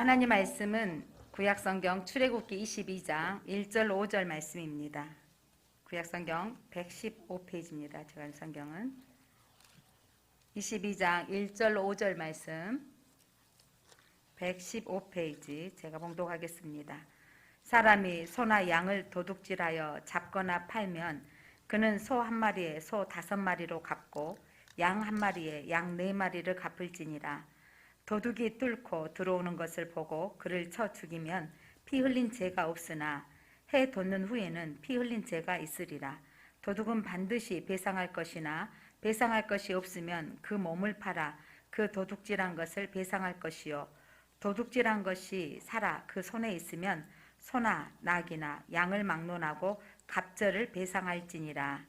하나님 말씀은 구약성경 출애굽기 22장 1절 5절 말씀입니다. 구약성경 115페이지입니다. 제가 한 성경은 22장 1절 5절 말씀 115페이지 제가 봉독하겠습니다. 사람이 소나 양을 도둑질하여 잡거나 팔면 그는 소 한 마리에 소 5마리로 갚고 양 한 마리에 양 4마리를 갚을지니라. 도둑이 뚫고 들어오는 것을 보고 그를 쳐 죽이면 피 흘린 죄가 없으나 해 돋는 후에는 피 흘린 죄가 있으리라. 도둑은 반드시 배상할 것이나 배상할 것이 없으면 그 몸을 팔아 그 도둑질한 것을 배상할 것이요, 도둑질한 것이 살아 그 손에 있으면 소나 낙이나 양을 막론하고 갑절을 배상할지니라.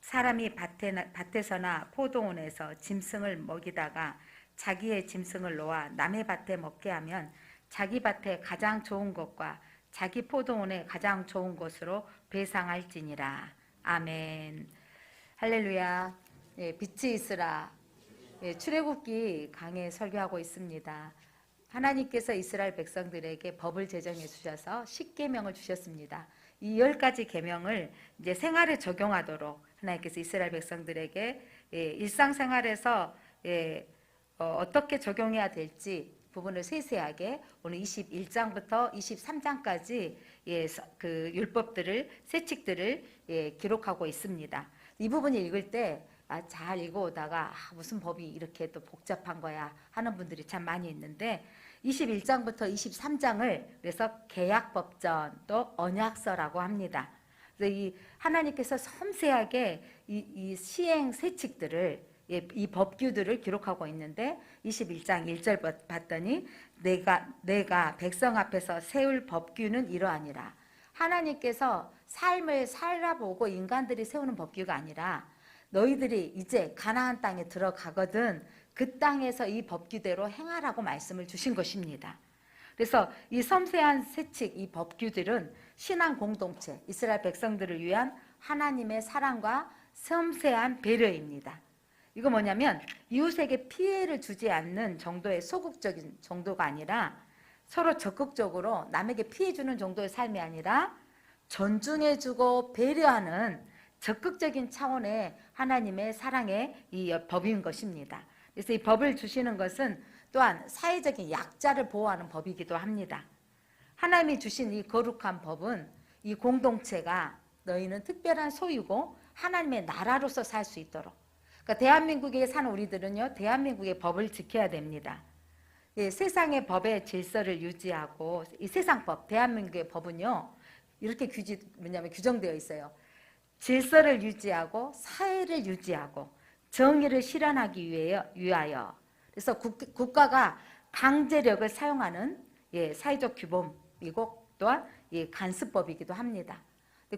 사람이 밭에서나 포도원에서 짐승을 먹이다가 자기의 짐승을 놓아 남의 밭에 먹게 하면 자기 밭에 가장 좋은 것과 자기 포도원에 가장 좋은 것으로 배상할지니라. 아멘. 할렐루야. 빛이 있으라. 출애굽기 강해 설교하고 있습니다. 하나님께서 이스라엘 백성들에게 법을 제정해 주셔서 10계명을 주셨습니다. 이 10가지 계명을 이제 생활에 적용하도록 하나님께서 이스라엘 백성들에게 일상생활에서 어떻게 적용해야 될지 부분을 세세하게 오늘 21장부터 23장까지 그 율법들을, 세칙들을 기록하고 있습니다. 이 부분을 읽을 때 잘 읽어오다가 무슨 법이 이렇게 또 복잡한 거야 하는 분들이 참 많이 있는데 21장부터 23장을 그래서 계약법전 또 언약서라고 합니다. 그래서 이 하나님께서 섬세하게 이 시행 세칙들을 이 법규들을 기록하고 있는데 21장 1절 봤더니 내가 백성 앞에서 세울 법규는 이러하니라. 하나님께서 삶을 살아보고 인간들이 세우는 법규가 아니라 너희들이 이제 가나안 땅에 들어가거든 그 땅에서 이 법규대로 행하라고 말씀을 주신 것입니다. 그래서 이 섬세한 세칙, 이 법규들은 신앙 공동체, 이스라엘 백성들을 위한 하나님의 사랑과 섬세한 배려입니다. 이거 뭐냐면 이웃에게 피해를 주지 않는 정도의 소극적인 정도가 아니라 서로 적극적으로 남에게 피해 주는 정도의 삶이 아니라 존중해주고 배려하는 적극적인 차원의 하나님의 사랑의 이 법인 것입니다. 그래서 이 법을 주시는 것은 또한 사회적인 약자를 보호하는 법이기도 합니다. 하나님이 주신 이 거룩한 법은 이 공동체가 너희는 특별한 소유고 하나님의 나라로서 살 수 있도록, 그러니까 대한민국에 사는 우리들은요, 대한민국의 법을 지켜야 됩니다. 세상의 법의 질서를 유지하고 이 세상법, 대한민국의 법은요 이렇게 규정되어 있어요. 질서를 유지하고 사회를 유지하고 정의를 실현하기 위하여 그래서 국가가 강제력을 사용하는 사회적 규범이고 또한 간수법이기도 합니다.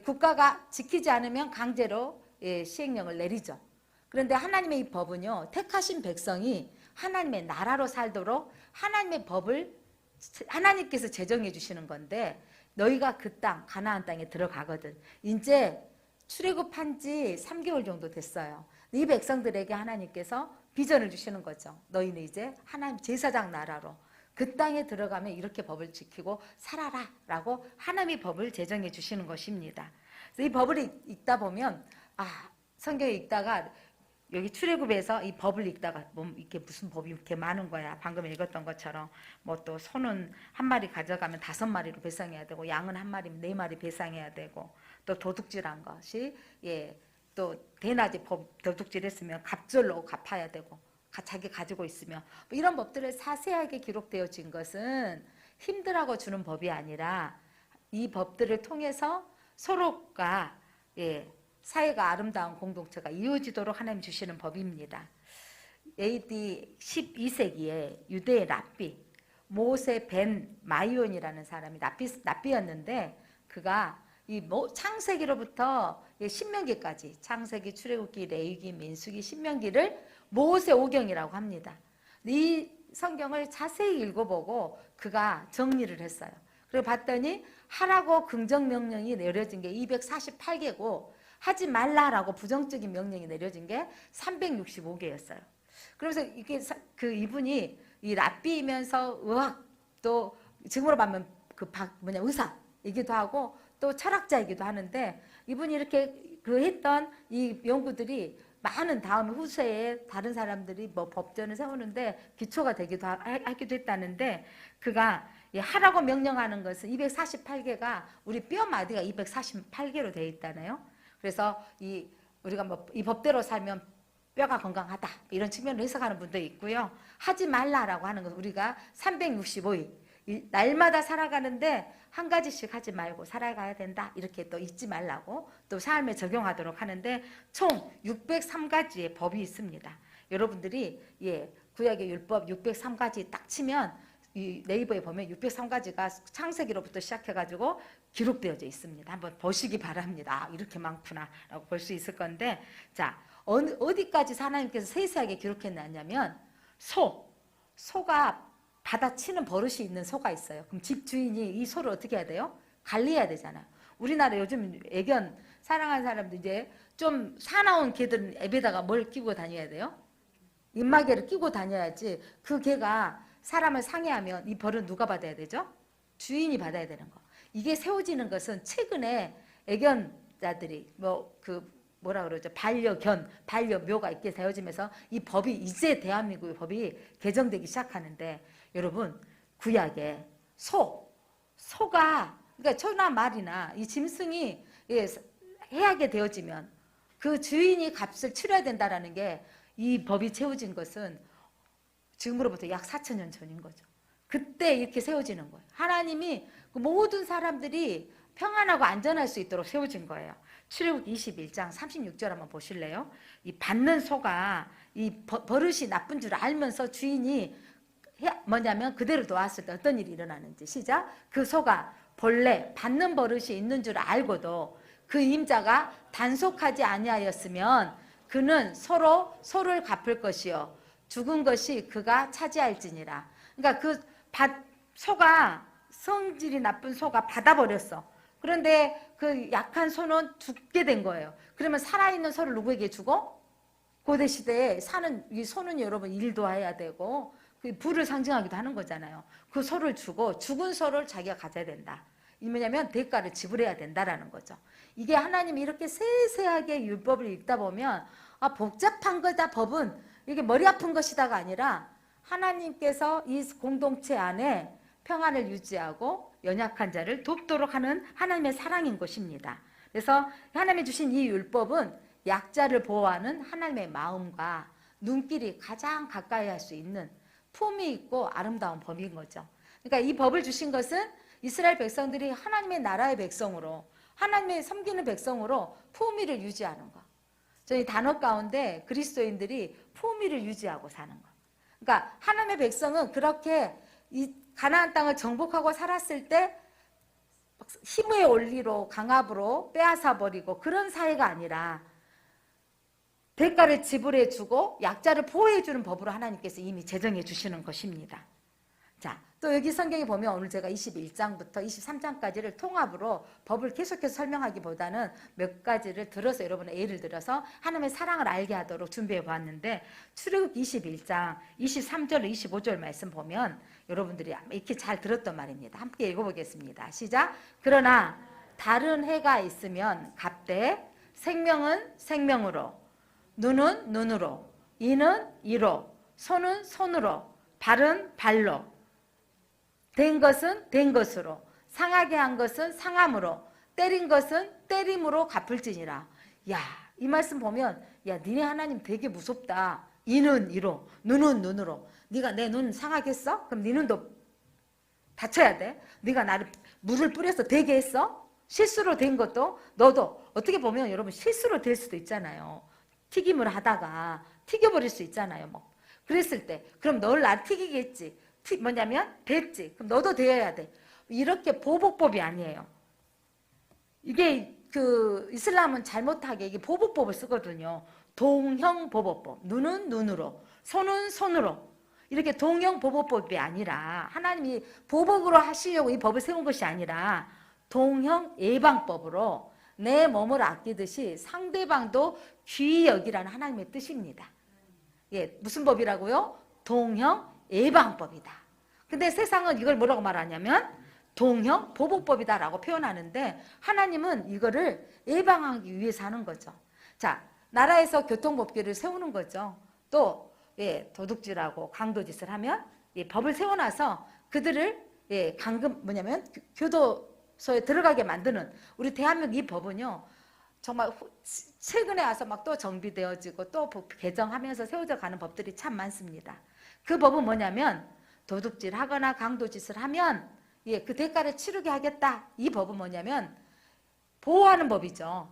국가가 지키지 않으면 강제로 시행령을 내리죠. 그런데 하나님의 이 법은요, 택하신 백성이 하나님의 나라로 살도록 하나님의 법을 하나님께서 제정해 주시는 건데 너희가 그 땅, 가나안 땅에 들어가거든. 이제 출애굽한 지 3개월 정도 됐어요. 이 백성들에게 하나님께서 비전을 주시는 거죠. 너희는 이제 하나님 제사장 나라로 그 땅에 들어가면 이렇게 법을 지키고 살아라 라고 하나님의 법을 제정해 주시는 것입니다. 그래서 이 법을 읽다 보면 성경을 읽다가 여기 출애굽에서 이 법을 읽다가 이렇게 무슨 법이 이렇게 많은 거야. 방금 읽었던 것처럼 뭐 또 소는 한 마리 가져가면 5마리로 배상해야 되고 양은 한 마리면 4마리 배상해야 되고 또 도둑질한 것이 또 대낮에 도둑질했으면 갑절로 갚아야 되고 자기 가지고 있으면 뭐 이런 법들을 자세하게 기록되어진 것은 힘들하고 주는 법이 아니라 이 법들을 통해서 서로가 사회가 아름다운 공동체가 이어지도록 하나님 주시는 법입니다. AD 12세기에 유대의 랍비 모세 벤 마이온이라는 사람이 랍비였는데 그가 이 창세기로부터 신명기까지 창세기, 출애굽기, 레위기, 민수기, 신명기를 모세 오경이라고 합니다. 이 성경을 자세히 읽어보고 그가 정리를 했어요. 그리고 봤더니 하라고 긍정명령이 내려진 게 248개고 하지 말라라고 부정적인 명령이 내려진 게 365개였어요. 그래서 이게 이분이 이 랍비이면서 또 지금으로 보면 의사이기도 하고 또 철학자이기도 하는데 이분이 이렇게 그 했던 이 연구들이 많은 다음 후세에 다른 사람들이 뭐 법전을 세우는데 기초가 하기도 했다는데 그가 하라고 명령하는 것은 248개가 우리 뼈 마디가 248개로 되어 있다네요. 그래서 우리가 뭐 이 법대로 살면 뼈가 건강하다 이런 측면으로 해석하는 분도 있고요. 하지 말라라고 하는 것 우리가 365일 날마다 살아가는데 한 가지씩 하지 말고 살아가야 된다 이렇게 또 잊지 말라고 또 삶에 적용하도록 하는데 총 603가지의 법이 있습니다. 여러분들이 구약의 율법 603가지 딱 치면 이 네이버에 보면 603가지가 창세기로부터 시작해가지고 기록되어져 있습니다. 한번 보시기 바랍니다. 이렇게 많구나 라고 볼 수 있을 건데 자 어디까지 하나님께서 세세하게 기록했냐면 소가 받아치는 버릇이 있는 소가 있어요. 그럼 집 주인이 이 소를 어떻게 해야 돼요? 관리해야 되잖아요. 우리나라 요즘 애견 사랑하는 사람들 이제 좀 사나운 개들은 앱에다가 뭘 끼고 다녀야 돼요? 입마개를 끼고 다녀야지 그 개가 사람을 상해하면 이 벌은 누가 받아야 되죠? 주인이 받아야 되는 거. 이게 세워지는 것은 최근에 애견자들이 뭐라 그러죠? 반려묘가 있게 세워지면서 이 법이 이제 대한민국의 법이 개정되기 시작하는데 여러분 구약에 소가 그러니까 소나 말이나 이 짐승이 해하게 되어지면 그 주인이 값을 치러야 된다라는 게 이 법이 채워진 것은 지금으로부터 약 4,000년 전인 거죠. 그때 이렇게 세워지는 거예요. 하나님이 모든 사람들이 평안하고 안전할 수 있도록 세워진 거예요. 출애굽 21장 36절 한번 보실래요? 이 받는 소가 이 버릇이 나쁜 줄 알면서 주인이 뭐냐면 그대로 놓았을 때 어떤 일이 일어나는지 시작. 그 소가 본래 받는 버릇이 있는 줄 알고도 그 임자가 단속하지 아니하였으면 그는 소를 갚을 것이요 죽은 것이 그가 차지할지니라. 그러니까 소가 성질이 나쁜 소가 받아버렸어. 그런데 그 약한 소는 죽게 된 거예요. 그러면 살아있는 소를 누구에게 주고? 고대 시대에 사는 이 소는 여러분 일도 해야 되고 그 불을 상징하기도 하는 거잖아요. 그 소를 주고 죽은 소를 자기가 가져야 된다. 이 뭐냐면 대가를 지불해야 된다라는 거죠. 이게 하나님이 이렇게 세세하게 율법을 읽다 보면 복잡한 거다 법은 이게 머리 아픈 것이다가 아니라 하나님께서 이 공동체 안에 평안을 유지하고 연약한 자를 돕도록 하는 하나님의 사랑인 것입니다. 그래서 하나님이 주신 이 율법은 약자를 보호하는 하나님의 마음과 눈길이 가장 가까이 할 수 있는 품이 있고 아름다운 법인 거죠. 그러니까 이 법을 주신 것은 이스라엘 백성들이 하나님의 나라의 백성으로 하나님의 섬기는 백성으로 품위를 유지하는 거. 저희 단어 가운데 그리스도인들이 품위를 유지하고 사는 거. 그러니까 하나님의 백성은 그렇게 이 가나안 땅을 정복하고 살았을 때 힘의 원리로 강압으로 빼앗아 버리고 그런 사회가 아니라 대가를 지불해 주고 약자를 보호해 주는 법으로 하나님께서 이미 제정해 주시는 것입니다. 자, 또 여기 성경에 보면 오늘 제가 21장부터 23장까지를 통합으로 법을 계속해서 설명하기보다는 몇 가지를 들어서 여러분의 예를 들어서 하나님의 사랑을 알게 하도록 준비해 보았는데 출애굽 21장 23절 25절 말씀 보면 여러분들이 이렇게 잘 들었던 말입니다. 함께 읽어보겠습니다. 시작. 그러나 다른 해가 있으면 갑대 생명은 생명으로 눈은 눈으로 이는 이로 손은 손으로 발은 발로 된 것은 된 것으로 상하게 한 것은 상함으로 때린 것은 때림으로 갚을지니라. 야, 이 말씀 보면 야 니네 하나님 되게 무섭다. 이는 이로 눈은 눈으로. 네가 내 눈 상하겠어? 그럼 네 눈도 다쳐야 돼. 네가 나를 물을 뿌려서 되게 했어? 실수로 된 것도 너도 어떻게 보면 여러분 실수로 될 수도 있잖아요. 튀김을 하다가 튀겨버릴 수 있잖아요. 뭐 그랬을 때 그럼 널 나 튀기겠지. 뭐냐면 됐지. 그럼 너도 되어야 돼. 이렇게 보복법이 아니에요. 이게 그 이슬람은 잘못하게 이게 보복법을 쓰거든요. 동형보복법. 눈은 눈으로, 손은 손으로. 이렇게 동형보복법이 아니라 하나님이 보복으로 하시려고 이 법을 세운 것이 아니라 동형예방법으로 내 몸을 아끼듯이 상대방도 귀히 여기라는 하나님의 뜻입니다. 예, 무슨 법이라고요? 동형예방법이다. 근데 세상은 이걸 뭐라고 말하냐면 동형 보복법이다라고 표현하는데 하나님은 이거를 예방하기 위해서 하는 거죠. 자, 나라에서 교통법규를 세우는 거죠. 또 도둑질하고 강도짓을 하면 법을 세워놔서 그들을 감금 뭐냐면 교도소에 들어가게 만드는 우리 대한민국 이 법은요. 정말 최근에 와서 막 또 정비되어지고 또 개정하면서 세워져 가는 법들이 참 많습니다. 그 법은 뭐냐면 도둑질 하거나 강도짓을 하면 그 대가를 치르게 하겠다. 이 법은 뭐냐면 보호하는 법이죠.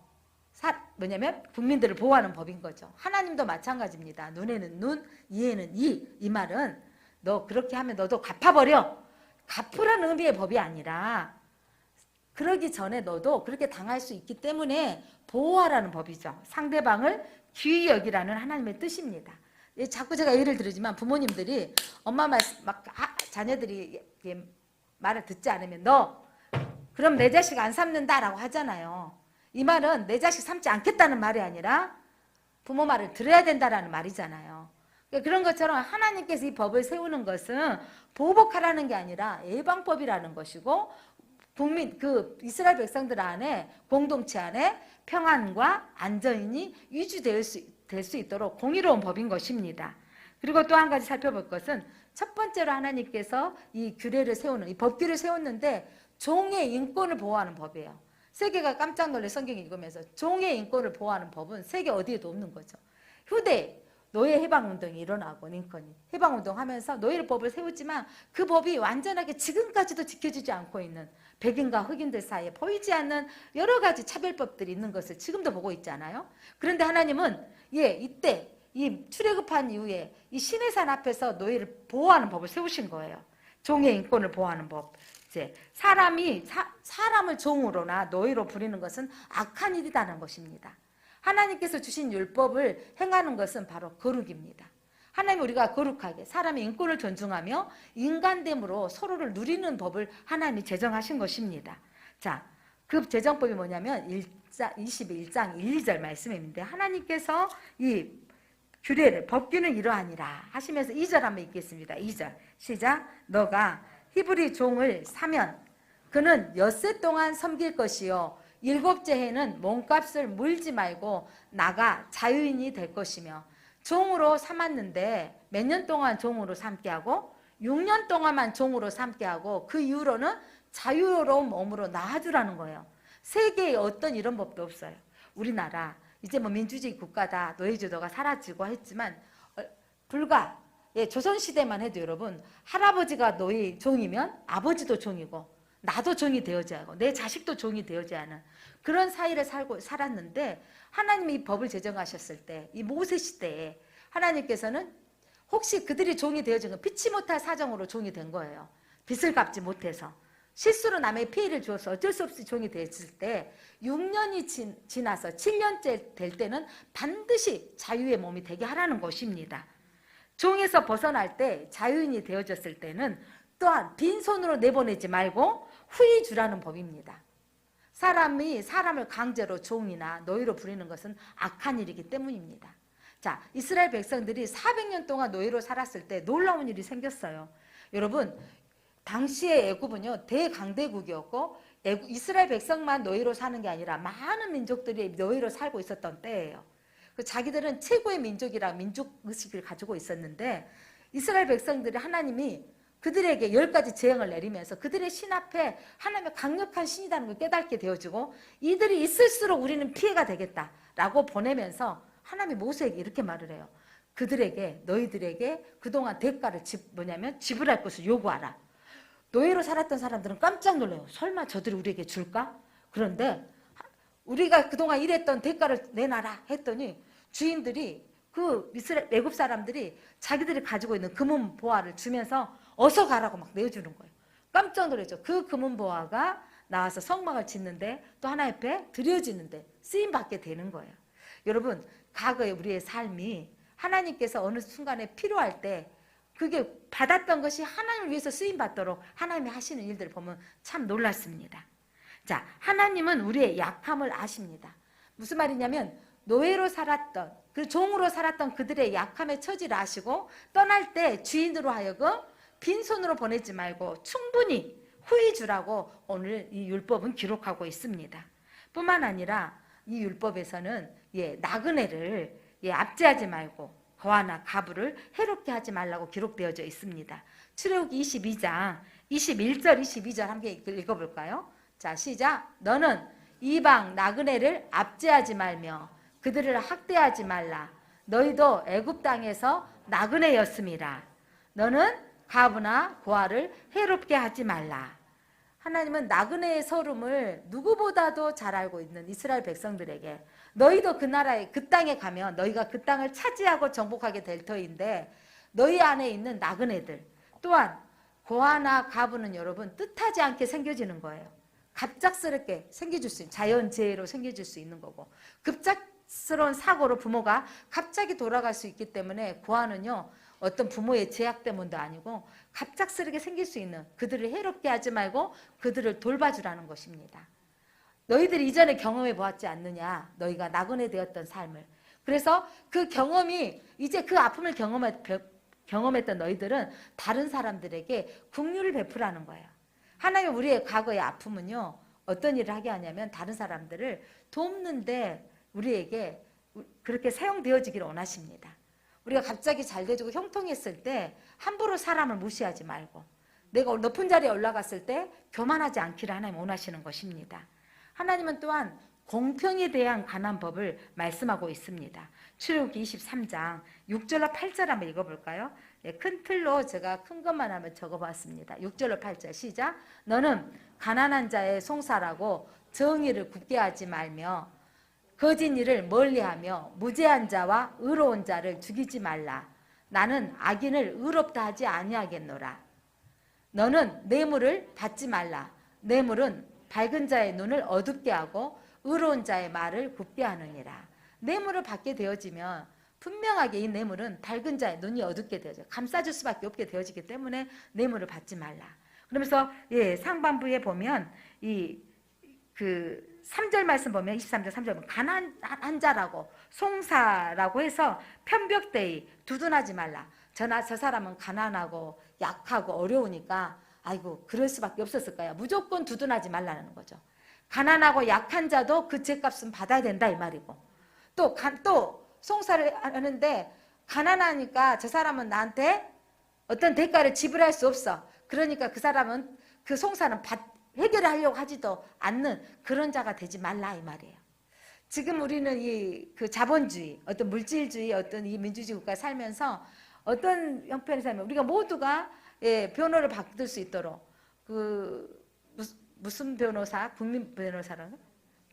뭐냐면 국민들을 보호하는 법인 거죠. 하나님도 마찬가지입니다. 눈에는 눈, 이에는 이. 이 말은 너 그렇게 하면 너도 갚아버려. 갚으라는 의미의 법이 아니라 그러기 전에 너도 그렇게 당할 수 있기 때문에 보호하라는 법이죠. 상대방을 귀히 여기라는 하나님의 뜻입니다. 자꾸 제가 예를 들지만 부모님들이 엄마 말씀 막 자녀들이 말을 듣지 않으면 너 그럼 내 자식 안 삼는다라고 하잖아요. 이 말은 내 자식 삼지 않겠다는 말이 아니라 부모 말을 들어야 된다라는 말이잖아요. 그런 것처럼 하나님께서 이 법을 세우는 것은 보복하라는 게 아니라 예방법이라는 것이고 이스라엘 백성들 안에 공동체 안에 평안과 안전이 유지될 수 있도록 공의로운 법인 것입니다. 그리고 또 한 가지 살펴볼 것은 첫 번째로 하나님께서 이 규례를 세우는 이 법규를 세웠는데 종의 인권을 보호하는 법이에요. 세계가 깜짝 놀래 성경 읽으면서 종의 인권을 보호하는 법은 세계 어디에도 없는 거죠. 휴대 노예 해방운동이 일어나고 링컨이 해방운동하면서 노예 법을 세우지만 그 법이 완전하게 지금까지도 지켜지지 않고 있는 백인과 흑인들 사이에 보이지 않는 여러 가지 차별법들이 있는 것을 지금도 보고 있잖아요. 그런데 하나님은 이때 이 출애굽한 이후에 이 시내산 앞에서 노예를 보호하는 법을 세우신 거예요. 종의 인권을 보호하는 법. 이제 사람을 종으로나 노예로 부리는 것은 악한 일이라는 것입니다. 하나님께서 주신 율법을 행하는 것은 바로 거룩입니다. 하나님 우리가 거룩하게 사람의 인권을 존중하며 인간됨으로 서로를 누리는 법을 하나님이 제정하신 것입니다. 자, 그 제정법이 뭐냐면 21장 1, 2절 말씀인데 하나님께서 이 규례를 법규는 이러하니라 하시면서 2절 한번 읽겠습니다. 2절 시작. 너가 히브리 종을 사면 그는 엿새 동안 섬길 것이요 일곱째 해는 몸값을 물지 말고 나가 자유인이 될 것이며 종으로 삼았는데 몇 년 동안 종으로 삼게 하고 6년 동안만 종으로 삼게 하고 그 이후로는 자유로운 몸으로 나아주라는 거예요. 세계에 어떤 이런 법도 없어요. 우리나라 이제 뭐 민주주의 국가다 노예제도가 사라지고 했지만 불과 조선시대만 해도 여러분 할아버지가 노예 종이면 아버지도 종이고 나도 종이 되어져야 하고 내 자식도 종이 되어져야 하는 그런 사이를 살았는데 하나님이 이 법을 제정하셨을 때 이 모세 시대에 하나님께서는 혹시 그들이 종이 되어진 건 피치 못할 사정으로 종이 된 거예요. 빚을 갚지 못해서 실수로 남의 피해를 주어서 어쩔 수 없이 종이 됐을 때 6년이 지나서 7년째 될 때는 반드시 자유의 몸이 되게 하라는 것입니다. 종에서 벗어날 때 자유인이 되어졌을 때는 또한 빈손으로 내보내지 말고 후히 주라는 법입니다. 사람이 사람을 강제로 종이나 노예로 부리는 것은 악한 일이기 때문입니다. 자, 이스라엘 백성들이 400년 동안 노예로 살았을 때 놀라운 일이 생겼어요. 여러분, 당시의 애굽은요 대강대국이었고 이스라엘 백성만 노예로 사는 게 아니라 많은 민족들이 노예로 살고 있었던 때예요. 자기들은 최고의 민족이라 민족의식을 가지고 있었는데 이스라엘 백성들이 하나님이 그들에게 10가지 재앙을 내리면서 그들의 신 앞에 하나님의 강력한 신이라는 걸 깨닫게 되어지고 이들이 있을수록 우리는 피해가 되겠다라고 보내면서 하나님이 모세에게 이렇게 말을 해요. 그들에게 너희들에게 그동안 대가를 지불할 것을 요구하라. 노예로 살았던 사람들은 깜짝 놀라요. 설마 저들이 우리에게 줄까? 그런데 우리가 그동안 일했던 대가를 내놔라 했더니 주인들이 그 애굽 사람들이 자기들이 가지고 있는 금은 보화를 주면서 어서 가라고 막 내어주는 거예요. 깜짝 놀랐죠. 그 금은 보화가 나와서 성막을 짓는데 또 하나님 앞에 드려지는데 쓰임받게 되는 거예요. 여러분, 과거의 우리의 삶이 하나님께서 어느 순간에 필요할 때 그게 받았던 것이 하나님을 위해서 쓰임받도록 하나님이 하시는 일들을 보면 참 놀랐습니다. 자, 하나님은 우리의 약함을 아십니다. 무슨 말이냐면 노예로 살았던 그 종으로 살았던 그들의 약함의 처지를 아시고 떠날 때 주인으로 하여금 빈손으로 보내지 말고 충분히 후히 주라고 오늘 이 율법은 기록하고 있습니다. 뿐만 아니라 이 율법에서는 나그네를 압제하지 말고 거하나 가부를 해롭게 하지 말라고 기록되어져 있습니다. 출애굽기 22장 21절 22절 함께 읽어볼까요? 자, 시작. 너는 이방 나그네를 압제하지 말며 그들을 학대하지 말라. 너희도 애굽 땅에서 나그네였음이라. 너는 가부나 고아를 해롭게 하지 말라. 하나님은 나그네의 서름을 누구보다도 잘 알고 있는 이스라엘 백성들에게 너희도 그 나라에 그 땅에 가면 너희가 그 땅을 차지하고 정복하게 될 터인데 너희 안에 있는 나그네들 또한 고아나 가부는 여러분 뜻하지 않게 생겨지는 거예요. 갑작스럽게 생겨질 수 있는 자연재해로 생겨질 수 있는 거고 급작스러운 사고로 부모가 갑자기 돌아갈 수 있기 때문에 고아는요 어떤 부모의 제약 때문도 아니고 갑작스럽게 생길 수 있는 그들을 해롭게 하지 말고 그들을 돌봐주라는 것입니다. 너희들이 이전에 경험해 보았지 않느냐 너희가 나그네 되었던 삶을. 그래서 그 경험이 이제 그 아픔을 경험했던 너희들은 다른 사람들에게 긍휼을 베푸라는 거예요. 하나님 우리의 과거의 아픔은요 어떤 일을 하게 하냐면 다른 사람들을 돕는데 우리에게 그렇게 사용되어지기를 원하십니다. 우리가 갑자기 잘 돼지고 형통했을 때 함부로 사람을 무시하지 말고 내가 높은 자리에 올라갔을 때 교만하지 않기를 하나님 원하시는 것입니다. 하나님은 또한 공평에 대한 관한 법을 말씀하고 있습니다. 출애굽기 23장 6절로 8절 한번 읽어볼까요? 큰 틀로 제가 큰 것만 한번 적어봤습니다. 6절로 8절 시작. 너는 가난한 자의 송사라고 정의를 굳게 하지 말며 거짓 일을 멀리하며 무죄한 자와 의로운 자를 죽이지 말라. 나는 악인을 의롭다 하지 아니하겠노라. 너는 뇌물을 받지 말라. 뇌물은 밝은 자의 눈을 어둡게 하고 의로운 자의 말을 굽게 하느니라. 뇌물을 받게 되어지면 분명하게 이 뇌물은 밝은 자의 눈이 어둡게 되어져요. 감싸줄 수밖에 없게 되어지기 때문에 뇌물을 받지 말라. 그러면서 상반부에 보면 3절 말씀 보면 23절 3절 보면 가난한 자라고 송사라고 해서 편벽되이 두둔하지 말라. 저 사람은 가난하고 약하고 어려우니까 아이고 그럴 수밖에 없었을 거야. 무조건 두둔하지 말라는 거죠. 가난하고 약한 자도 그 죄값은 받아야 된다 이 말이고 또 송사를 하는데 가난하니까 저 사람은 나한테 어떤 대가를 지불할 수 없어. 그러니까 그 사람은 그 송사는 해결하려고 하지도 않는 그런 자가 되지 말라 이 말이에요. 지금 우리는 그 자본주의, 어떤 물질주의, 어떤 이 민주주의 국가에 살면서 어떤 형편에 살면 우리가 모두가 변호를 받을 수 있도록 무슨 변호사? 국민 변호사라고?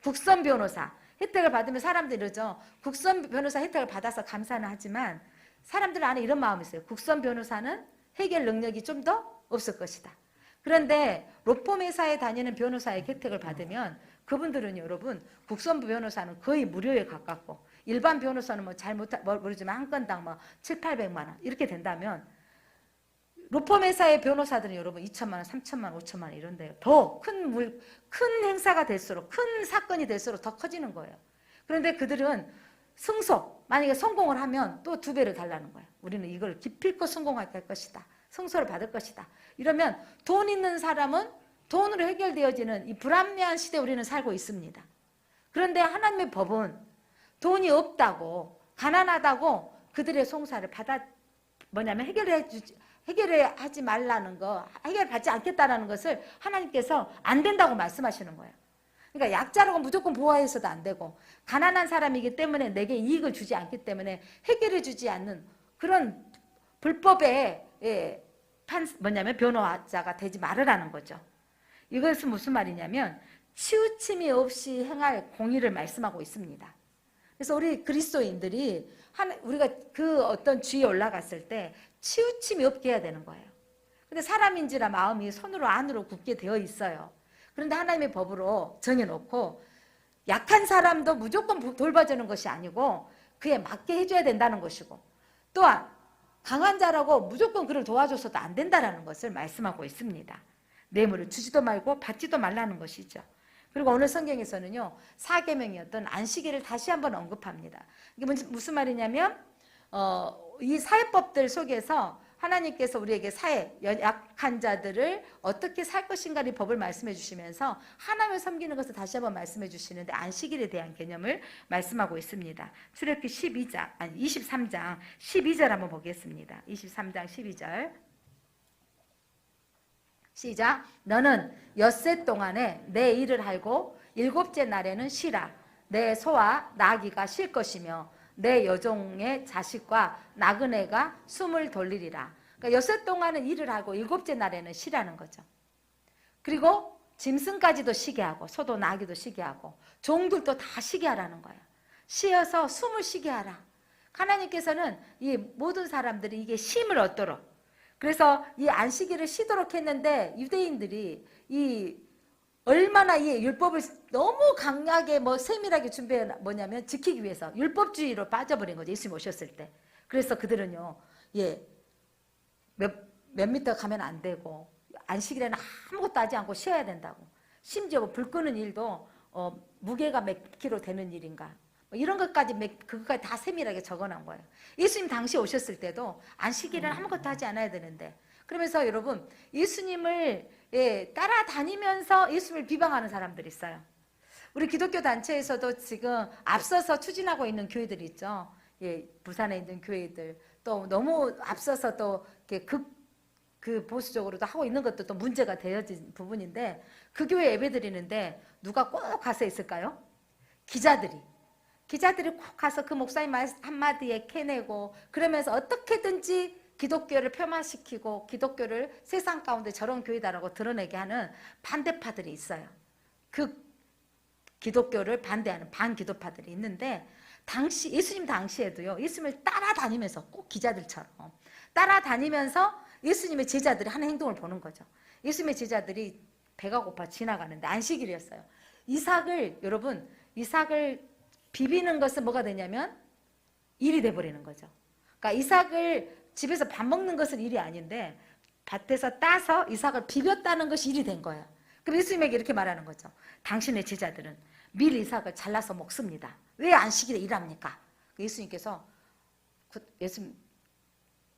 국선 변호사 혜택을 받으면 사람들이 이러죠. 국선 변호사 혜택을 받아서 감사는 하지만 사람들 안에 이런 마음이 있어요. 국선 변호사는 해결 능력이 좀 더 없을 것이다. 그런데 로펌 회사에 다니는 변호사의 혜택을 받으면 그분들은 여러분 국선부 변호사는 거의 무료에 가깝고 일반 변호사는 뭐 잘 모르지만 한 건당 뭐 700~800만 원 이렇게 된다면 로펌 회사의 변호사들은 여러분 2천만 원, 3천만 원, 5천만 원 이런데요. 더 큰 행사가 될수록 큰 사건이 될수록 더 커지는 거예요. 그런데 그들은 승소 만약에 성공을 하면 또 2배를 달라는 거예요. 우리는 이걸 기필코 성공할 것이다. 승소를 받을 것이다. 이러면 돈 있는 사람은 돈으로 해결되어지는 이 불합리한 시대에 우리는 살고 있습니다. 그런데 하나님의 법은 돈이 없다고 가난하다고 그들의 송사를 해결하지 말라는 거, 해결받지 않겠다라는 것을 하나님께서 안 된다고 말씀하시는 거예요. 그러니까 약자라고 무조건 보호해서도 안 되고 가난한 사람이기 때문에 내게 이익을 주지 않기 때문에 해결해 주지 않는 그런 불법의 변호자가 되지 말으라는 거죠. 이것은 무슨 말이냐면 치우침이 없이 행할 공의를 말씀하고 있습니다. 그래서 우리 그리스도인들이 우리가 그 어떤 주위에 올라갔을 때 치우침이 없게 해야 되는 거예요. 근데 사람인지라 마음이 손으로 안으로 굳게 되어 있어요. 그런데 하나님의 법으로 정해놓고 약한 사람도 무조건 돌봐주는 것이 아니고 그에 맞게 해줘야 된다는 것이고 또한 강한 자라고 무조건 그를 도와줘서도 안 된다는 것을 말씀하고 있습니다. 뇌물을 주지도 말고 받지도 말라는 것이죠. 그리고 오늘 성경에서는요 4계명이었던 안식일을 다시 한번 언급합니다. 이게 무슨 말이냐면 이 사회법들 속에서 하나님께서 우리에게 사회, 약한 자들을 어떻게 살 것인가를 법을 말씀해 주시면서 하나님을 섬기는 것을 다시 한번 말씀해 주시는데 안식일에 대한 개념을 말씀하고 있습니다. 출애굽기 23장 12절 한번 보겠습니다. 23장 12절 시작. 너는 엿새 동안에 내 일을 알고 일곱째 날에는 쉬라. 내 소와 나귀가 쉴 것이며 내 여종의 자식과 나그네가 숨을 돌리리라. 그러니까 엿새 동안은 일을 하고 일곱째 날에는 쉬라는 거죠. 그리고 짐승까지도 쉬게 하고 소도 나귀도 쉬게 하고 종들도 다 쉬게 하라는 거예요. 쉬어서 숨을 쉬게 하라. 하나님께서는 이 모든 사람들이 이게 쉼을 얻도록, 그래서 이 안식일을 쉬도록 했는데 유대인들이 이 얼마나 이 율법을 너무 강하게 세밀하게 준비해 뭐냐면 지키기 위해서 율법주의로 빠져버린 거죠. 예수님 오셨을 때. 그래서 그들은요, 몇 미터 가면 안 되고 안식일에는 아무것도 하지 않고 쉬어야 된다고. 심지어 불 끄는 일도 무게가 몇 킬로 되는 일인가, 이런 것까지 그것까지 다 세밀하게 적어놓은 거예요. 예수님 당시 오셨을 때도 안식일은 아무것도 하지 않아야 되는데, 그러면서 여러분 예수님을 따라다니면서 예수님을 비방하는 사람들이 있어요. 우리 기독교 단체에서도 지금 앞서서 추진하고 있는 교회들이 있죠. 부산에 있는 교회들 또 너무 앞서서 또 그 보수적으로도 하고 있는 것도 또 문제가 되어진 부분인데, 그 교회 예배 드리는데 누가 꼭 가서 있을까요? 기자들이 꼭 가서 그 목사님 말 한마디에 캐내고, 그러면서 어떻게든지 기독교를 폄하시키고 기독교를 세상 가운데 저런 교회다라고 드러내게 하는 반대파들이 있어요. 그 기독교를 반대하는 반기독파들이 있는데, 예수님 당시에도요, 예수님을 따라다니면서 꼭 기자들처럼 따라다니면서 예수님의 제자들이 하는 행동을 보는 거죠. 예수님의 제자들이 배가 고파 지나가는데 안식일이었어요. 이삭을 비비는 것은 뭐가 되냐면 일이 돼버리는 거죠. 그러니까 이삭을 집에서 밥 먹는 것은 일이 아닌데 밭에서 따서 이삭을 비볐다는 것이 일이 된 거예요. 그럼 예수님에게 이렇게 말하는 거죠. 당신의 제자들은 밀 이삭을 잘라서 먹습니다. 왜 안식일에 일합니까? 예수님께서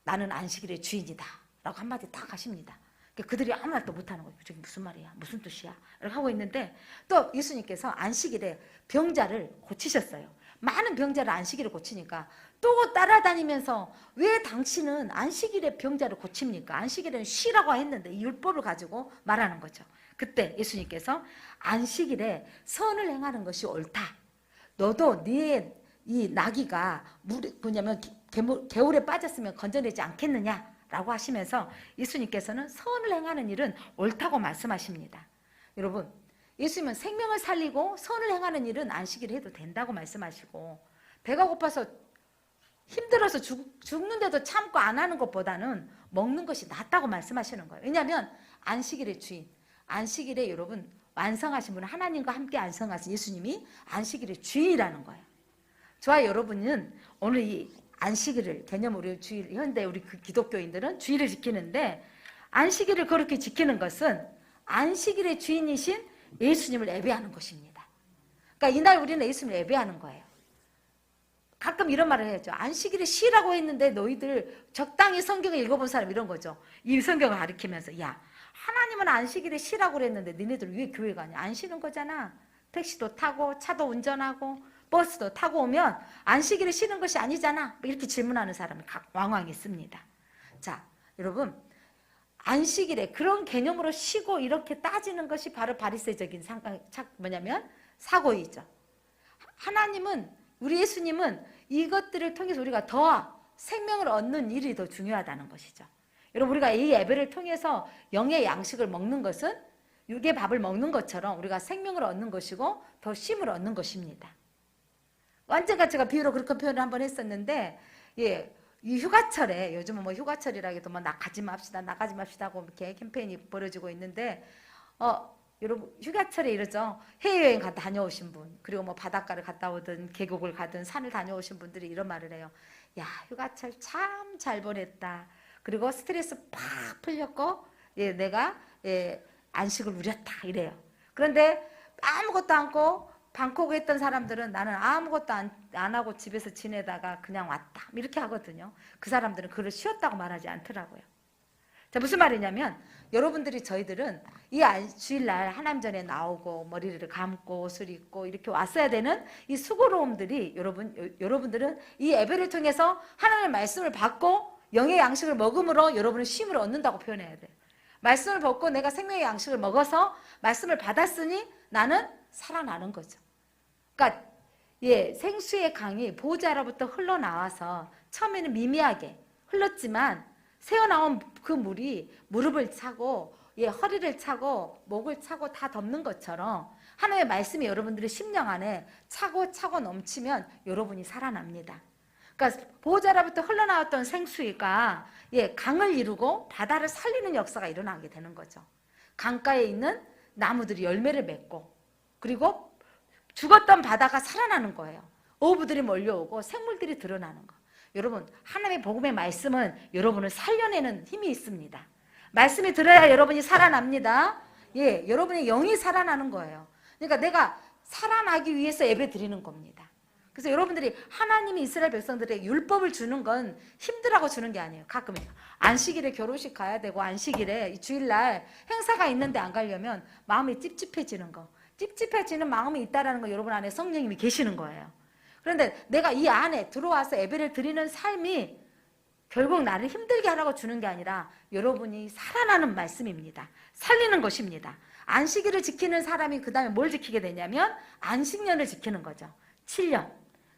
나는 안식일의 주인이다 라고 한마디 딱 하십니다. 그들이 아무 말도 못하는 거예요. 저게 무슨 말이야? 무슨 뜻이야? 이렇게 하고 있는데 또 예수님께서 안식일에 병자를 고치셨어요. 많은 병자를 안식일에 고치니까 또 따라다니면서 왜 당신은 안식일에 병자를 고칩니까? 안식일에는 쉬라고 했는데 이 율법을 가지고 말하는 거죠. 그때 예수님께서 안식일에 선을 행하는 것이 옳다. 너도 네 이 나귀가 개울에 빠졌으면 건져내지 않겠느냐? 라고 하시면서 예수님께서는 선을 행하는 일은 옳다고 말씀하십니다. 여러분, 예수님은 생명을 살리고 선을 행하는 일은 안식일에 해도 된다고 말씀하시고, 배가 고파서 힘들어서 죽는데도 참고 안 하는 것보다는 먹는 것이 낫다고 말씀하시는 거예요. 왜냐하면 안식일의 주인, 안식일에 여러분 완성하신 분은 하나님과 함께 완성하신 예수님이 안식일의 주인이라는 거예요. 저와 여러분은 오늘 이 안식일을 개념으로 현대 우리 기독교인들은 주일을 지키는데, 안식일을 그렇게 지키는 것은 안식일의 주인이신 예수님을 예배하는 것입니다. 그러니까 이날 우리는 예수님을 예배하는 거예요. 가끔 이런 말을 해야죠. 안식일에 쉬라고 했는데 너희들 적당히 성경을 읽어본 사람 이런 거죠. 이 성경을 가리키면서 야, 하나님은 안식일에 쉬라고 그랬는데 너네들 왜 교회 가냐? 안 쉬는 거잖아. 택시도 타고 차도 운전하고 버스도 타고 오면 안식일에 쉬는 것이 아니잖아. 이렇게 질문하는 사람이 왕왕 있습니다. 자, 여러분, 안식일에 그런 개념으로 쉬고 이렇게 따지는 것이 바로 바리새적인 사고이죠. 하나님은, 우리 예수님은 이것들을 통해서 우리가 더 생명을 얻는 일이 더 중요하다는 것이죠. 여러분, 우리가 이 예배를 통해서 영의 양식을 먹는 것은 육의 밥을 먹는 것처럼 우리가 생명을 얻는 것이고 더 쉼을 얻는 것입니다. 언젠가 제가 비유로 그렇게 표현을 한번 했었는데, 이 휴가철에, 요즘은 휴가철이라 해도 나가지 맙시다 하고 이렇게 캠페인이 벌어지고 있는데, 여러분, 휴가철에 이러죠. 해외여행 다녀오신 분, 그리고 바닷가를 갔다 오든 계곡을 가든 산을 다녀오신 분들이 이런 말을 해요. 야, 휴가철 참 잘 보냈다. 그리고 스트레스 팍 풀렸고, 내가 안식을 누렸다. 이래요. 그런데 아무것도 않고 방콕에 있던 사람들은 나는 아무것도 안 하고 집에서 지내다가 그냥 왔다 이렇게 하거든요. 그 사람들은 그걸 쉬었다고 말하지 않더라고요. 자, 무슨 말이냐면 여러분들이 저희들은 이 주일날 하나님 전에 나오고 머리를 감고 옷을 입고 이렇게 왔어야 되는 이 수고로움들이 여러분들은 이 예배를 통해서 하나님의 말씀을 받고 영의 양식을 먹음으로 여러분은 쉼을 얻는다고 표현해야 돼요. 말씀을 받고 내가 생명의 양식을 먹어서 말씀을 받았으니 나는 살아나는 거죠. 그러니까 생수의 강이 보호자로부터 흘러나와서 처음에는 미미하게 흘렀지만 새어나온 그 물이 무릎을 차고 허리를 차고 목을 차고 다 덮는 것처럼 하나님의 말씀이 여러분들의 심령 안에 차고 넘치면 여러분이 살아납니다. 그러니까 보호자로부터 흘러나왔던 생수가 강을 이루고 바다를 살리는 역사가 일어나게 되는 거죠. 강가에 있는 나무들이 열매를 맺고 그리고 죽었던 바다가 살아나는 거예요. 어부들이 몰려오고 생물들이 드러나는 거. 여러분, 하나님의 복음의 말씀은 여러분을 살려내는 힘이 있습니다. 말씀이 들어야 여러분이 살아납니다. 여러분의 영이 살아나는 거예요. 그러니까 내가 살아나기 위해서 예배 드리는 겁니다. 그래서 여러분들이 하나님이 이스라엘 백성들에게 율법을 주는 건 힘들라고 주는 게 아니에요. 가끔 안식일에 결혼식 가야 되고 안식일에 주일날 행사가 있는데 안 가려면 마음이 찝찝해지는 거. 찝찝해지는 마음이 있다는 거 여러분 안에 성령님이 계시는 거예요. 그런데 내가 이 안에 들어와서 예배를 드리는 삶이 결국 나를 힘들게 하라고 주는 게 아니라 여러분이 살아나는 말씀입니다. 살리는 것입니다. 안식일을 지키는 사람이 그 다음에 뭘 지키게 되냐면 안식년을 지키는 거죠. 7년.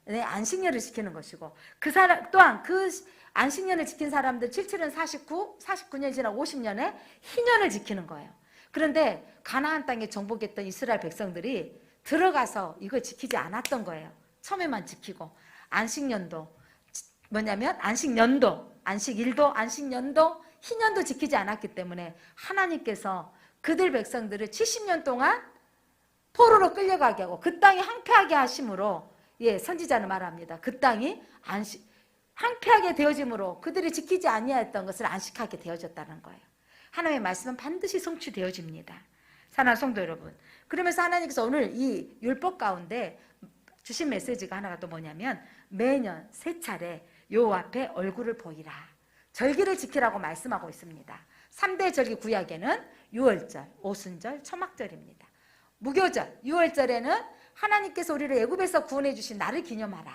네, 안식년을 지키는 것이고 그 사람 또한 그 안식년을 지킨 사람들 77년 49년 지나 50년에 희년을 지키는 거예요. 그런데 가나안 땅에 정복했던 이스라엘 백성들이 들어가서 이걸 지키지 않았던 거예요. 처음에만 지키고 안식년도 뭐냐면 안식년도, 안식일도, 안식년도, 희년도 지키지 않았기 때문에 하나님께서 그들 백성들을 70년 동안 포로로 끌려가게 하고 그 땅이 황폐하게 하심으로 선지자는 말합니다. 그 땅이 황폐하게 되어짐으로 그들이 지키지 아니하였던 것을 안식하게 되어졌다는 거예요. 하나님의 말씀은 반드시 성취되어집니다. 사랑하는 성도 여러분, 그러면서 하나님께서 오늘 이 율법 가운데 주신 메시지가 하나가 또 뭐냐면 매년 3차례 여호와 앞에 얼굴을 보이라. 절기를 지키라고 말씀하고 있습니다. 3대 절기 구약에는 유월절, 오순절, 초막절입니다. 무교절, 유월절에는 하나님께서 우리를 애굽에서 구원해 주신 날을 기념하라.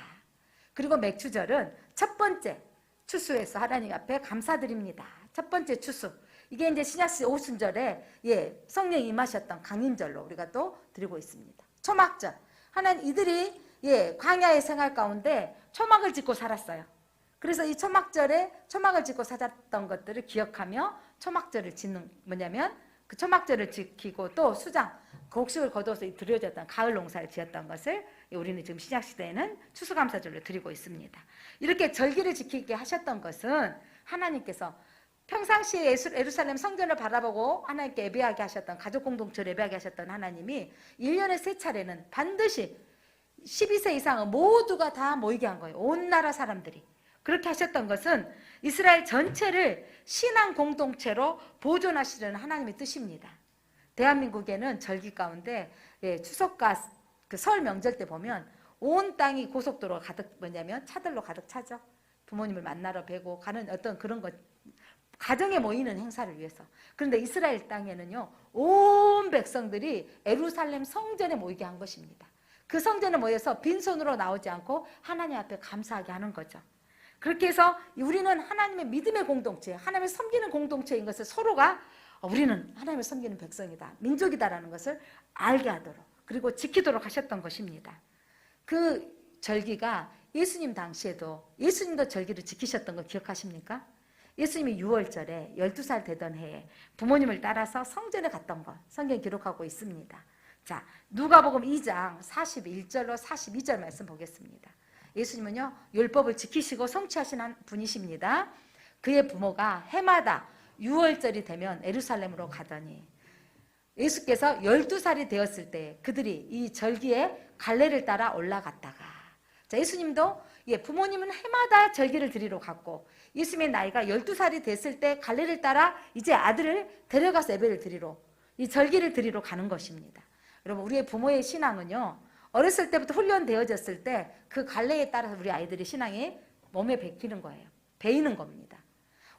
그리고 맥추절은 첫 번째 추수에서 하나님 앞에 감사드립니다. 첫 번째 추수. 이게 이제 신약시 오순절에 성령이 임하셨던 강림절로 우리가 또 드리고 있습니다. 초막절. 하나님 이들이 광야의 생활 가운데 초막을 짓고 살았어요. 그래서 이 초막절에 초막을 짓고 살았던 것들을 기억하며 초막절을 짓는 뭐냐면 그 초막절을 지키고 또 수장 곡식을 거둬서 드려졌던 가을 농사를 지었던 것을 우리는 지금 신약시대에는 추수감사절로 드리고 있습니다. 이렇게 절기를 지키게 하셨던 것은 하나님께서 평상시에 예루살렘 성전을 바라보고 하나님께 예배하게 하셨던 가족공동체를 예배하게 하셨던 하나님이 1년에 3차례는 반드시 12세 이상은 모두가 다 모이게 한 거예요. 온 나라 사람들이. 그렇게 하셨던 것은 이스라엘 전체를 신앙 공동체로 보존하시려는 하나님의 뜻입니다. 대한민국에는 절기 가운데 추석과 그 설 명절 때 보면 온 땅이 고속도로가 가득 뭐냐면 차들로 가득 차죠. 부모님을 만나러 뵈고 가는 어떤 그런 것 가정에 모이는 행사를 위해서. 그런데 이스라엘 땅에는요 온 백성들이 예루살렘 성전에 모이게 한 것입니다. 그 성전에 모여서 빈손으로 나오지 않고 하나님 앞에 감사하게 하는 거죠. 그렇게 해서 우리는 하나님의 믿음의 공동체, 하나님을 섬기는 공동체인 것을 서로가 우리는 하나님을 섬기는 백성이다, 민족이다라는 것을 알게 하도록 그리고 지키도록 하셨던 것입니다. 그 절기가 예수님 당시에도 예수님도 절기를 지키셨던 거 기억하십니까? 예수님이 6월절에 12살 되던 해에 부모님을 따라서 성전에 갔던 것 성경에 기록하고 있습니다. 자, 누가복음 2장 41절로 42절 말씀 보겠습니다. 예수님은요 율법을 지키시고 성취하신 분이십니다. 그의 부모가 해마다 6월절이 되면 예루살렘으로 가더니 예수께서 12살이 되었을 때 그들이 이 절기에 갈래를 따라 올라갔다가 자, 예수님도 부모님은 해마다 절기를 드리러 갔고 예수님의 나이가 12살이 됐을 때 갈래를 따라 이제 아들을 데려가서 예배를 드리러 이 절기를 드리러 가는 것입니다. 여러분 우리의 부모의 신앙은요 어렸을 때부터 훈련되어졌을 때 그 관례에 따라서 우리 아이들의 신앙이 몸에 배기는 거예요. 배이는 겁니다.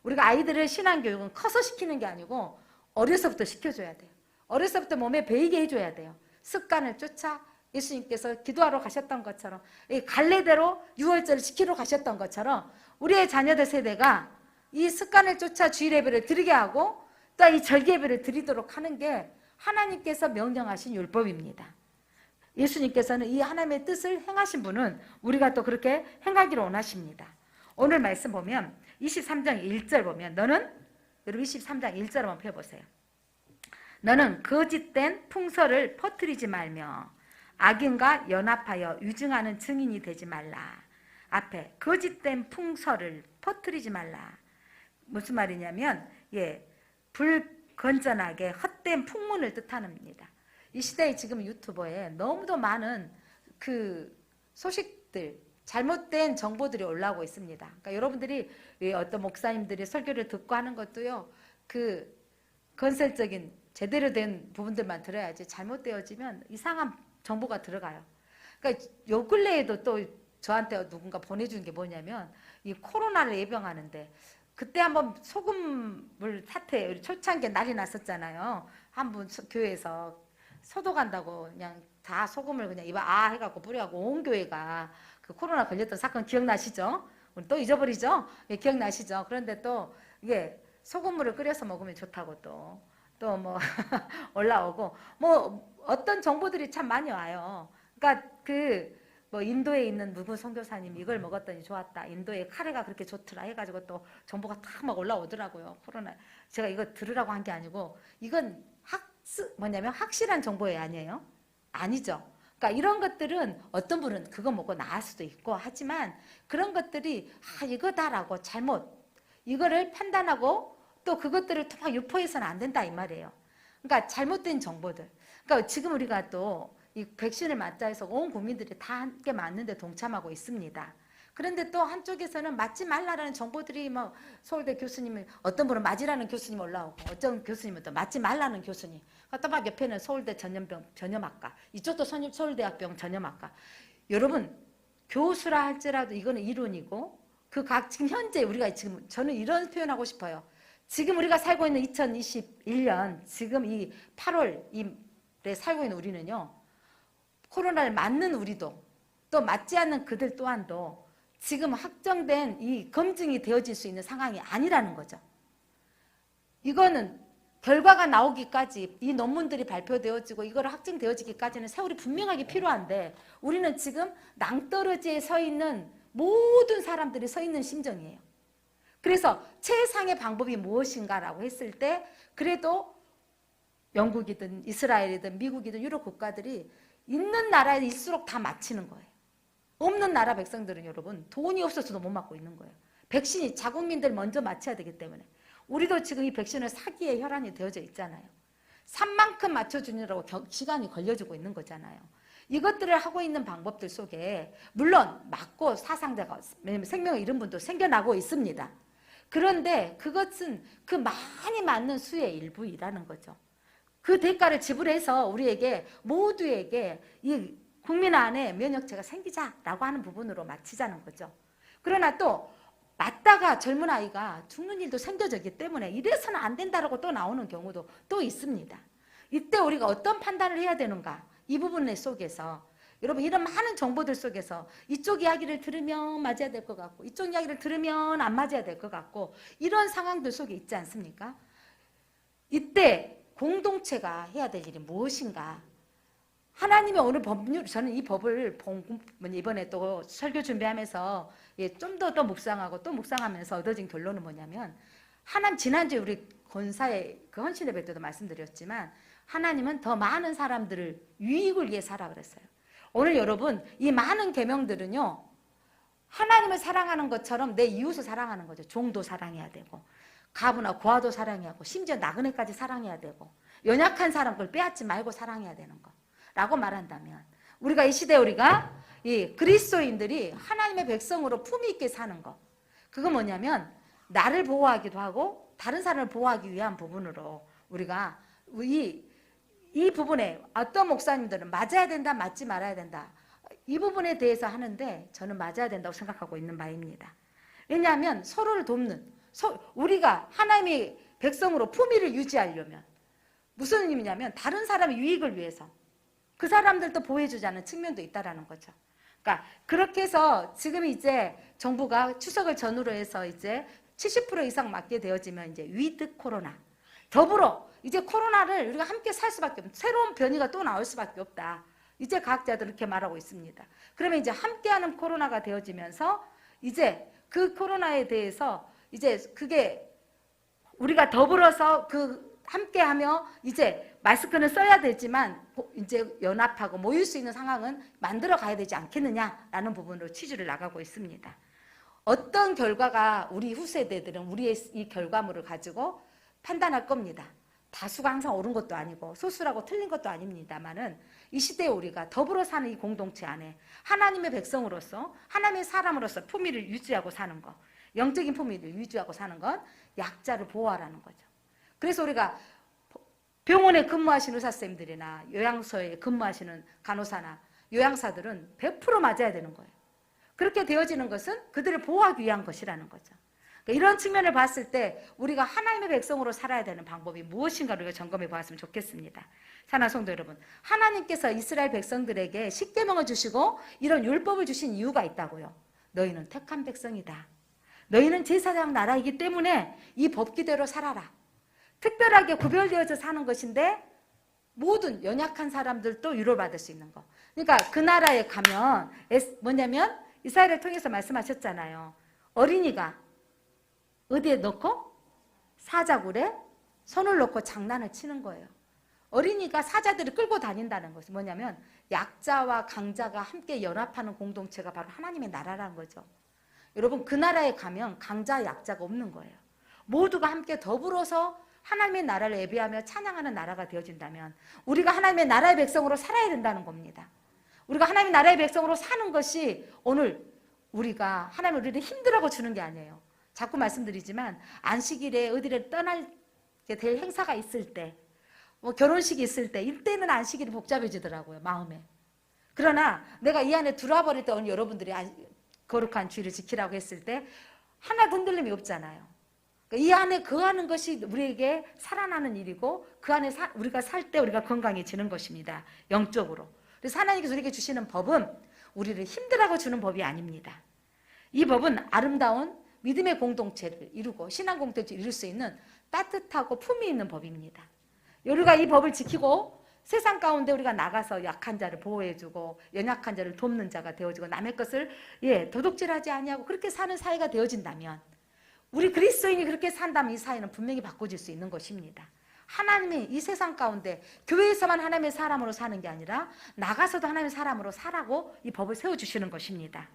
우리가 아이들을 신앙교육은 커서 시키는 게 아니고 어려서부터 시켜줘야 돼요. 어려서부터 몸에 배이게 해줘야 돼요. 습관을 쫓아 예수님께서 기도하러 가셨던 것처럼 이 갈래대로 유월절을 지키러 가셨던 것처럼 우리의 자녀들 세대가 이 습관을 쫓아 주일 예배를 드리게 하고 또 이 절기 예배를 드리도록 하는 게 하나님께서 명령하신 율법입니다. 예수님께서는 이 하나님의 뜻을 행하신 분은 우리가 또 그렇게 행하기를 원하십니다. 오늘 말씀 보면 23장 1절 보면 너는 여러분 23장 1절 한번 펴보세요. 너는 거짓된 풍설을 퍼뜨리지 말며 악인과 연합하여 유증하는 증인이 되지 말라. 앞에 거짓된 풍설을 퍼뜨리지 말라. 무슨 말이냐면 불건전하게 헛된 풍문을 뜻합니다. 이 시대에 지금 유튜버에 너무도 많은 그 소식들 잘못된 정보들이 올라오고 있습니다. 그러니까 여러분들이 어떤 목사님들이 설교를 듣고 하는 것도요. 그 건설적인 제대로 된 부분들만 들어야지 잘못되어지면 이상한 정보가 들어가요. 그러니까 요 근래에도 또 저한테 누군가 보내준 게 뭐냐면 이 코로나를 예방하는데 그때 한번 소금물 사태 초창기에 난리 났었잖아요. 한 분 교회에서 소독한다고 그냥 다 소금을 그냥 입에 해갖고 뿌려갖고 온 교회가 그 코로나 걸렸던 사건 기억나시죠? 또 잊어버리죠? 예, 기억나시죠? 그런데 또 이게 소금물을 끓여서 먹으면 좋다고 또 뭐 올라오고 뭐 어떤 정보들이 참 많이 와요. 그러니까 뭐 인도에 있는 누구 선교사님이 이걸 먹었더니 좋았다. 인도의 카레가 그렇게 좋더라 해가지고 또 정보가 다 막 올라오더라고요. 코로나 제가 이거 들으라고 한 게 아니고 이건 확실한 정보예요, 아니에요? 아니죠. 그러니까 이런 것들은 어떤 분은 그거 먹고 나을 수도 있고 하지만 그런 것들이 이거다라고 잘못 이거를 판단하고 또 그것들을 또 막 유포해서는 안 된다 이 말이에요. 그러니까 잘못된 정보들. 그러니까 지금 우리가 또 이 백신을 맞자 해서 온 국민들이 다 함께 맞는데 동참하고 있습니다. 그런데 또 한쪽에서는 맞지 말라라는 정보들이 뭐 서울대 교수님이 어떤 분은 맞으라는 교수님 올라오고 어떤 교수님은 또 맞지 말라는 교수님 또 막 옆에는 서울대 전염학과 이쪽도 서울대학병 전염학과 여러분 교수라 할지라도 이거는 이론이고 지금 현재 우리가 지금 저는 이런 표현하고 싶어요. 지금 우리가 살고 있는 2021년 지금 이 8월에 살고 있는 우리는요. 코로나를 맞는 우리도 또 맞지 않는 그들 또한도 지금 확정된 이 검증이 되어질 수 있는 상황이 아니라는 거죠. 이거는 결과가 나오기까지 이 논문들이 발표되어지고 이거를 확증되어지기까지는 세월이 분명하게 필요한데 우리는 지금 낭떠러지에 서 있는 모든 사람들이 서 있는 심정이에요. 그래서 최상의 방법이 무엇인가라고 했을 때 그래도 영국이든 이스라엘이든 미국이든 유럽 국가들이 있는 나라일수록 다 맞히는 거예요. 없는 나라 백성들은 여러분 돈이 없어서도 못 맞고 있는 거예요. 백신이 자국민들 먼저 맞춰야 되기 때문에 우리도 지금 이 백신을 사기에 혈안이 되어져 있잖아요. 산 만큼 맞춰주느라고 시간이 걸려지고 있는 거잖아요. 이것들을 하고 있는 방법들 속에 물론 맞고 사상자가 생명을 잃은 분도 생겨나고 있습니다. 그런데 그것은 그 많이 맞는 수의 일부이라는 거죠. 그 대가를 지불해서 우리에게 모두에게 이 국민 안에 면역체가 생기자라고 하는 부분으로 마치자는 거죠. 그러나 또 맞다가 젊은 아이가 죽는 일도 생겨졌기 때문에 이래서는 안 된다라고 또 나오는 경우도 또 있습니다. 이때 우리가 어떤 판단을 해야 되는가? 이 부분 속에서 여러분 이런 많은 정보들 속에서 이쪽 이야기를 들으면 맞아야 될 것 같고 이쪽 이야기를 들으면 안 맞아야 될 것 같고 이런 상황들 속에 있지 않습니까? 이때 공동체가 해야 될 일이 무엇인가? 하나님의 오늘 법률, 저는 이 법을 이번에 또 설교 준비하면서 좀 더 묵상하고 또 묵상하면서 얻어진 결론은 뭐냐면 지난주에 우리 권사의 그 헌신 예배 때도 말씀드렸지만 하나님은 더 많은 사람들을 유익을 위해 살아 그랬어요. 오늘 여러분 이 많은 계명들은요 하나님을 사랑하는 것처럼 내 이웃을 사랑하는 거죠. 종도 사랑해야 되고 가부나 고아도 사랑해야 하고 심지어 나그네까지 사랑해야 되고 연약한 사람 걸 빼앗지 말고 사랑해야 되는 거 라고 말한다면 우리가 이 시대에 우리가 이 그리스도인들이 하나님의 백성으로 품위 있게 사는 거 그거 뭐냐면 나를 보호하기도 하고 다른 사람을 보호하기 위한 부분으로 우리가 이 부분에 어떤 목사님들은 맞아야 된다, 맞지 말아야 된다, 이 부분에 대해서 하는데 저는 맞아야 된다고 생각하고 있는 바입니다. 왜냐하면 서로를 돕는, 우리가 하나님의 백성으로 품위를 유지하려면 무슨 의미냐면 다른 사람의 유익을 위해서 그 사람들도 보호해주자는 측면도 있다라는 거죠. 그러니까 그렇게 해서 지금 이제 정부가 추석을 전후로 해서 이제 70% 이상 맞게 되어지면 이제 위드 코로나, 더불어 이제 코로나를 우리가 함께 살 수밖에 없다. 새로운 변이가 또 나올 수밖에 없다. 이제 과학자들은 이렇게 말하고 있습니다. 그러면 이제 함께하는 코로나가 되어지면서 이제 그 코로나에 대해서 이제 그게 우리가 더불어서 그 함께하며 이제 마스크는 써야 되지만 이제 연합하고 모일 수 있는 상황은 만들어 가야 되지 않겠느냐라는 부분으로 취지를 나가고 있습니다. 어떤 결과가 우리 후세대들은 우리의 이 결과물을 가지고 판단할 겁니다. 다수가 항상 옳은 것도 아니고 소수라고 틀린 것도 아닙니다만은 이 시대에 우리가 더불어 사는 이 공동체 안에 하나님의 백성으로서 하나님의 사람으로서 품위를 유지하고 사는 것, 영적인 품위를 유지하고 사는 건 약자를 보호하라는 거죠. 그래서 우리가 병원에 근무하시는 의사선생님들이나 요양소에 근무하시는 간호사나 요양사들은 100% 맞아야 되는 거예요. 그렇게 되어지는 것은 그들을 보호하기 위한 것이라는 거죠. 그러니까 이런 측면을 봤을 때 우리가 하나님의 백성으로 살아야 되는 방법이 무엇인가 우리가 점검해 보았으면 좋겠습니다. 사랑하는 성도 여러분, 하나님께서 이스라엘 백성들에게 십계명을 주시고 이런 율법을 주신 이유가 있다고요. 너희는 택한 백성이다. 너희는 제사장 나라이기 때문에 이 법기대로 살아라. 특별하게 구별되어서 사는 것인데 모든 연약한 사람들도 위로받을 수 있는 거. 그러니까 그 나라에 가면 뭐냐면 이스라엘을 통해서 말씀하셨잖아요. 어린이가 어디에 넣고? 사자굴에 손을 넣고 장난을 치는 거예요. 어린이가 사자들을 끌고 다닌다는 것은 뭐냐면 약자와 강자가 함께 연합하는 공동체가 바로 하나님의 나라라는 거죠. 여러분, 그 나라에 가면 강자 약자가 없는 거예요. 모두가 함께 더불어서 하나님의 나라를 예배하며 찬양하는 나라가 되어진다면 우리가 하나님의 나라의 백성으로 살아야 된다는 겁니다. 우리가 하나님의 나라의 백성으로 사는 것이 오늘 우리가 하나님 우리를 힘들어하고 주는 게 아니에요. 자꾸 말씀드리지만 안식일에 어디를 떠나게 될 행사가 있을 때, 뭐 결혼식이 있을 때 이때는 안식일이 복잡해지더라고요, 마음에. 그러나 내가 이 안에 들어와 버릴 때 오늘 여러분들이 거룩한 주의를 지키라고 했을 때 하나도 흔들림이 없잖아요. 이 안에 거하는 것이 우리에게 살아나는 일이고 그 안에 우리가 살 때 우리가 건강해지는 것입니다. 영적으로. 그래서 하나님께서 우리에게 주시는 법은 우리를 힘들어하고 주는 법이 아닙니다. 이 법은 아름다운 믿음의 공동체를 이루고 신앙 공동체를 이룰 수 있는 따뜻하고 품위 있는 법입니다. 우리가 이 법을 지키고 세상 가운데 우리가 나가서 약한 자를 보호해주고 연약한 자를 돕는 자가 되어지고 남의 것을 도둑질하지 아니하고 그렇게 사는 사회가 되어진다면 우리 그리스도인이 그렇게 산다면 이 사회는 분명히 바꿔질 수 있는 것입니다. 하나님이 이 세상 가운데 교회에서만 하나님의 사람으로 사는 게 아니라 나가서도 하나님의 사람으로 살라고 이 법을 세워주시는 것입니다.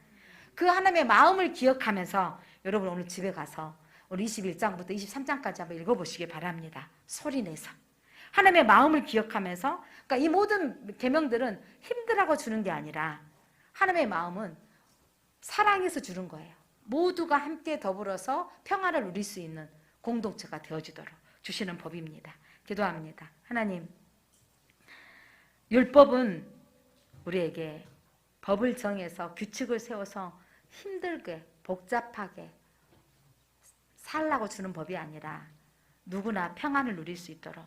그 하나님의 마음을 기억하면서 여러분 오늘 집에 가서 우리 21장부터 23장까지 한번 읽어보시기 바랍니다. 소리내서. 하나님의 마음을 기억하면서, 그러니까 이 모든 계명들은 힘들어하고 주는 게 아니라 하나님의 마음은 사랑해서 주는 거예요. 모두가 함께 더불어서 평화를 누릴 수 있는 공동체가 되어지도록 주시는 법입니다. 기도합니다. 하나님, 율법은 우리에게 법을 정해서 규칙을 세워서 힘들게 복잡하게 살라고 주는 법이 아니라 누구나 평안을 누릴 수 있도록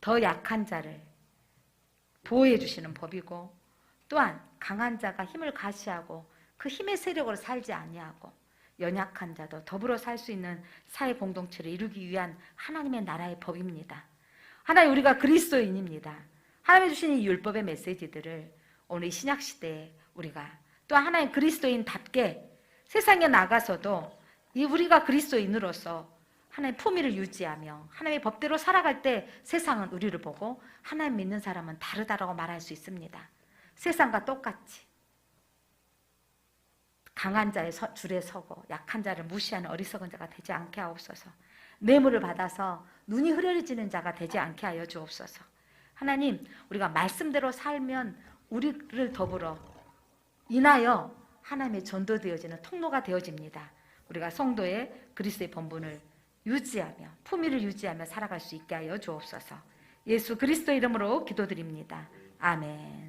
더 약한 자를 보호해 주시는 법이고 또한 강한 자가 힘을 가시하고 그 힘의 세력으로 살지 아니하고 연약한 자도 더불어 살 수 있는 사회 공동체를 이루기 위한 하나님의 나라의 법입니다. 하나님, 우리가 그리스도인입니다. 하나님이 주신 이 율법의 메시지들을 오늘 이 신약 시대에 우리가 또 하나님 그리스도인답게 세상에 나가서도 이 우리가 그리스도인으로서 하나님의 품위를 유지하며 하나님의 법대로 살아갈 때 세상은 우리를 보고 하나님 믿는 사람은 다르다라고 말할 수 있습니다. 세상과 똑같이 강한 자의 줄에 서고 약한 자를 무시하는 어리석은 자가 되지 않게 하옵소서. 뇌물을 받아서 눈이 흐려지는 자가 되지 않게 하여 주옵소서. 하나님, 우리가 말씀대로 살면 우리를 더불어 인하여 하나님의 전도되어지는 통로가 되어집니다. 우리가 성도의 그리스도의 본분을 유지하며 품위를 유지하며 살아갈 수 있게 하여 주옵소서. 예수 그리스도 이름으로 기도드립니다. 아멘.